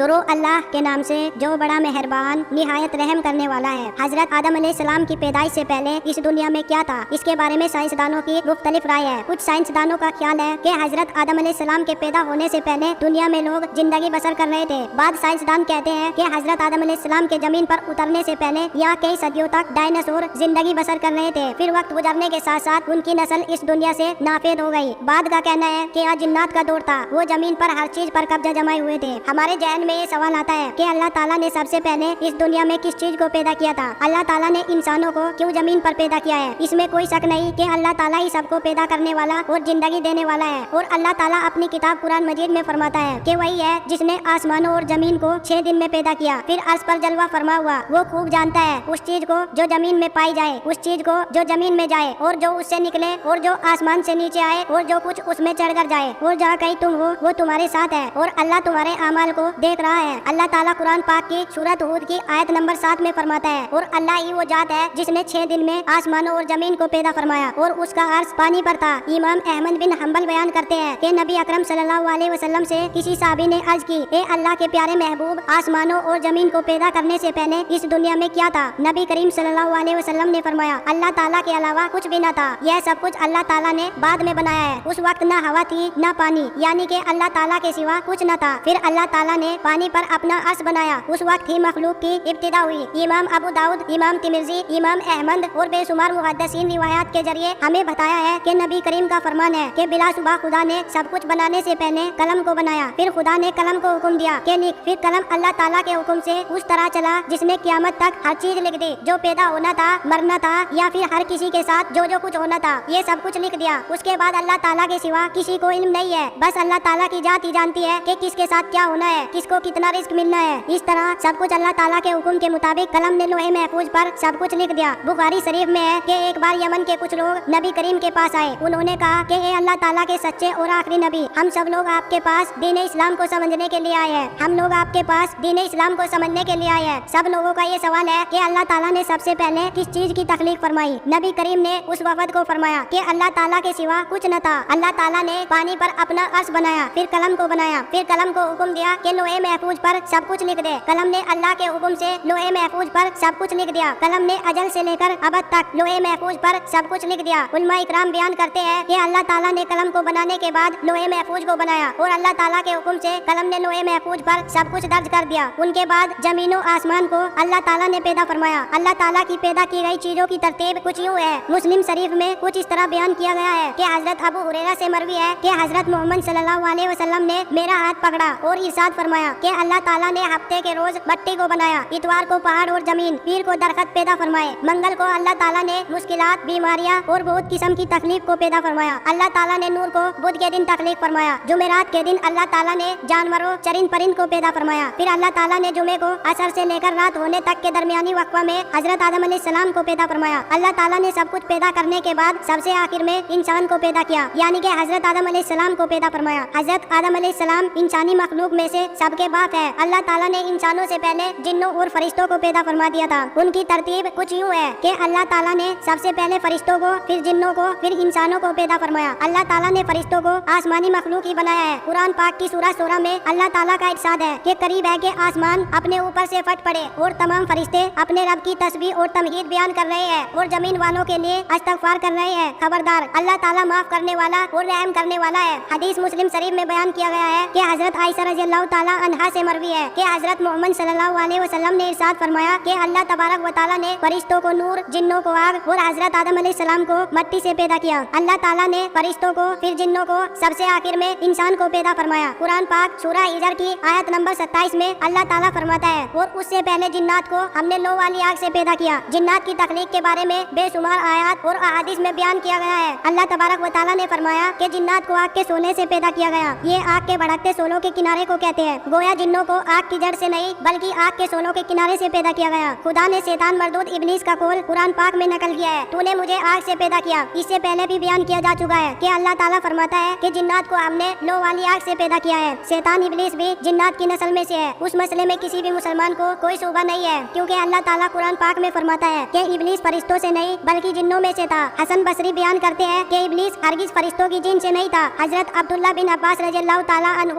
شروع اللہ کے نام سے جو بڑا مہربان نہایت رحم کرنے والا ہے۔ حضرت آدم علیہ السلام کی پیدائش سے پہلے اس دنیا میں کیا تھا، اس کے بارے میں سائنسدانوں کی مختلف رائے ہے۔ کچھ سائنسدانوں کا خیال ہے کہ حضرت آدم علیہ السلام کے پیدا ہونے سے پہلے دنیا میں لوگ زندگی بسر کر رہے تھے۔ بعض سائنسدان کہتے ہیں کہ حضرت آدم علیہ السلام کے زمین پر اترنے سے پہلے یا کئی صدیوں تک ڈائناسور زندگی بسر کر رہے تھے، پھر وقت گزرنے کے ساتھ ساتھ ان کی نسل اس دنیا سے ناپید ہو گئی۔ بعد کا کہنا ہے کہ آج جنات کا دور تھا، وہ زمین پر ہر چیز پر قبضہ جمائے ہوئے تھے۔ ہمارے ذہن میں یہ سوال آتا ہے کہ اللہ تعالیٰ نے سب سے پہلے اس دنیا میں کس چیز کو پیدا کیا تھا؟ اللہ تعالیٰ نے انسانوں کو کیوں زمین پر پیدا کیا ہے؟ اس میں کوئی شک نہیں کہ اللہ تعالیٰ ہی سب کو پیدا کرنے والا اور زندگی دینے والا ہے، اور اللہ تعالیٰ اپنی کتاب قرآن مجید میں فرماتا ہے کہ وہی ہے جس نے آسمانوں اور زمین کو 6 دن میں پیدا کیا، پھر عرش پر جلوہ فرما ہوا۔ وہ خوب جانتا ہے اس چیز کو جو زمین میں پائی جائے، اس چیز کو جو زمین میں جائے اور جو اس سے نکلے، اور جو آسمان سے نیچے آئے اور جو کچھ اس میں چڑھ کر جائے، اور جہاں کہیں تم ہو وہ تمہارے ساتھ ہے، اور اللہ تمہارے اعمال کو دیکھ رہا ہے۔ اللہ تعالیٰ قرآن پاک کی سورۃ ہود کی آیت نمبر 7 میں فرماتا ہے، اور اللہ ہی وہ ذات ہے جس نے 6 دن میں آسمانوں اور زمین کو پیدا فرمایا اور اس کا عرش پانی پر تھا۔ امام احمد بن حنبل بیان کرتے ہیں کہ نبی اکرم صلی اللہ علیہ وسلم سے کسی صحابی نے عرض کی، اے اللہ کے پیارے محبوب، آسمانوں اور زمین کو پیدا کرنے سے پہلے اس دنیا میں کیا تھا؟ نبی کریم صلی اللہ علیہ وسلم نے فرمایا، اللہ تعالیٰ کے علاوہ کچھ بھی نہ تھا، یہ سب کچھ اللہ تعالیٰ نے بعد میں بنایا ہے۔ اس وقت نہ ہوا تھی نہ پانی، یعنی کہ اللہ تعالیٰ کے سوا کچھ نہ تھا، پھر اللہ تعالیٰ نے پانی پر اپنا عرش بنایا، اس وقت ہی مخلوق کی ابتدا ہوئی۔ امام ابو داؤد، امام ترمذی، امام احمد اور بے شمار محدثین روایات کے ذریعے ہمیں بتایا ہے کہ نبی کریم کا فرمان ہے کہ بلا شبہ خدا نے سب کچھ بنانے سے پہلے قلم کو بنایا، پھر خدا نے قلم کو حکم دیا کہ لکھ، پھر قلم اللہ تعالیٰ کے حکم سے اس طرح چلا جس نے قیامت تک ہر چیز لکھ دی، جو پیدا ہونا تھا، مرنا تھا، یا پھر ہر کسی کے ساتھ جو کچھ ہونا تھا، یہ سب کچھ لکھ دیا۔ اس کے بعد اللہ تعالیٰ کے سوا کسی کو علم نہیں ہے، بس اللہ تعالیٰ کی ذات ہی جانتی ہے کہ کس کے ساتھ کیا ہونا ہے، کس کو کتنا رزق ملنا ہے۔ اس طرح سب کچھ اللہ تعالیٰ کے حکم کے مطابق قلم نے لوح محفوظ پر سب کچھ لکھ دیا۔ بخاری شریف میں ہے کہ ایک بار یمن کے کچھ لوگ نبی کریم کے پاس آئے، انہوں نے کہا کہ اے اللہ تعالیٰ کے سچے اور آخری نبی، ہم سب لوگ آپ کے پاس دین اسلام کو سمجھنے کے لیے آئے ہیں، ہم لوگ آپ کے پاس دین اسلام کو سمجھنے کے لیے آئے ہیں۔ سب لوگوں کا یہ سوال ہے کہ اللہ تعالیٰ نے سب سے پہلے کس چیز کی تخلیق فرمائی؟ نبی کریم نے اس وفد کو فرمایا کہ اللہ تعالیٰ کے سوا کچھ نہ تھا، اللہ تعالیٰ نے پانی پر اپنا عرش بنایا، پھر قلم کو بنایا، پھر قلم کو حکم دیا کہ لوح محفوظ پر سب کچھ لکھ دے۔ قلم نے اللہ کے حکم سے لوح محفوظ پر سب کچھ لکھ دیا۔ قلم نے اجل سے لے کر ابد تک لوح محفوظ پر سب کچھ لکھ دیا۔ علماء اکرام بیان کرتے ہیں کہ اللہ تعالیٰ نے قلم کو بنانے کے بعد لوح محفوظ کو بنایا، اور اللہ تعالیٰ کے حکم سے قلم نے لوح محفوظ پر سب کچھ درج کر دیا۔ ان کے بعد زمین و آسمان کو اللہ تعالیٰ نے پیدا فرمایا۔ اللہ تعالیٰ کی پیدا کی گئی چیزوں کی ترتیب کچھ یوں ہے۔ مسلم شریف میں کچھ اس طرح بیان کیا گیا ہے کہ حضرت ابو ہریرہ سے مروی ہے کہ حضرت محمد صلی اللہ علیہ وسلم نے میرا ہاتھ پکڑا اور ارشاد فرمایا کہ اللہ تعالیٰ نے ہفتے کے روز مٹی کو بنایا، اتوار کو پہاڑ اور زمین، پیر کو درخت پیدا فرمائے، منگل کو اللہ تعالیٰ نے مشکلات، بیماریاں اور بہت قسم کی تکلیف کو پیدا فرمایا، اللہ تعالیٰ نے نور کو بدھ کے دن تخلیق فرمایا، جمعرات کے دن اللہ تعالیٰ نے جانوروں، چرند پرند کو پیدا فرمایا، پھر اللہ تعالیٰ نے جمعے کو عصر سے لے کر رات ہونے تک کے درمیانی وقفہ میں حضرت آدم علیہ السلام کو پیدا فرمایا۔ اللہ تعالیٰ نے سب کچھ پیدا کرنے کے بعد سب سے آخر میں انسان کو پیدا کیا، یعنی کہ حضرت آدم علیہ السلام کو پیدا فرمایا۔ حضرت آدم علیہ السلام انسانی مخلوق میں سے سب کے باپ ہے۔ اللہ تعالیٰ نے انسانوں سے پہلے جنوں اور فرشتوں کو پیدا فرما دیا تھا۔ ان کی ترتیب کچھ یوں ہے کہ اللہ تعالیٰ نے سب سے پہلے فرشتوں کو، پھر جنوں کو، پھر انسانوں کو پیدا فرمایا۔ اللہ تعالیٰ نے فرشتوں کو آسمانی مخلوق ہی بنایا ہے۔ قرآن پاک کی سورہ شورى میں اللہ تعالیٰ کا ارشاد ہے کہ قریب ہے کہ آسمان اپنے اوپر سے پھٹ پڑے اور تمام فرشتے اپنے رب کی تسبیح اور تمجید بیان کر رہے ہیں اور زمین والوں کے لیے استغفار کر رہے ہیں۔ خبردار، اللہ تعالیٰ معاف کرنے والا اور رحم کرنے والا ہے۔ حدیث مسلم شریف میں بیان کیا گیا ہے کہ حضرت عائشہ رضی اللہ تعالیٰ عنہا سے مروی ہے کہ حضرت محمد صلی اللہ علیہ وسلم نے ارشاد فرمایا کہ اللہ تبارک و تعالیٰ نے فرشتوں کو نور، جنوں کو آگ اور حضرت آدم علیہ السلام کو مٹی سے پیدا کیا۔ اللہ تعالیٰ نے فرشتوں کو، پھر جنوں کو، سب سے آخر میں انسان کو پیدا فرمایا۔ قرآن پاک سورہ ہجر کی آیت نمبر 27 میں اللہ تعالیٰ فرماتا ہے، اور اس سے پہلے جنات کو ہم نے لو والی آگ سے پیدا کیا۔ جنات کی تخلیق کے بارے میں بے شمار آیات اور احادیث میں بیان کیا گیا ہے۔ اللہ تبارک و تعالیٰ نے فرمایا کہ جنات کو آگ کے شعلے سے پیدا کیا گیا۔ یہ آگ کے بھڑکتے شعلوں کے کنارے کو کہتے ہیں۔ گویا جنوں کو آگ کی جڑ سے نہیں بلکہ آگ کے شعلوں کے کنارے سے پیدا کیا گیا۔ خدا نے شیطان مردود ابلیس کا قول قرآن پاک میں نقل کیا ہے، تو نے مجھے آگ سے پیدا کیا۔ اس سے پہلے بھی بیان کیا جا چکا ہے کہ اللہ تعالیٰ فرماتا ہے کہ جنات کو ہم نے لو والی آگ سے پیدا کیا ہے۔ شیطان ابلیس بھی جنات کی نسل میں سے ہے۔ اس مسئلے میں کسی بھی مسلمان کو کوئی شبہ نہیں ہے، کیونکہ اللہ تعالیٰ قرآن پاک میں فرماتا ہے کہ ابلیس فرشتوں سے نہیں بلکہ جنوں میں سے تھا۔ حسن بصری بیان کرتے ہیں کہ ابلیس ہرگز فرشتوں کی جن سے نہیں تھا۔ حضرت عبداللہ بن عباس رضی اللہ تعالیٰ عنہ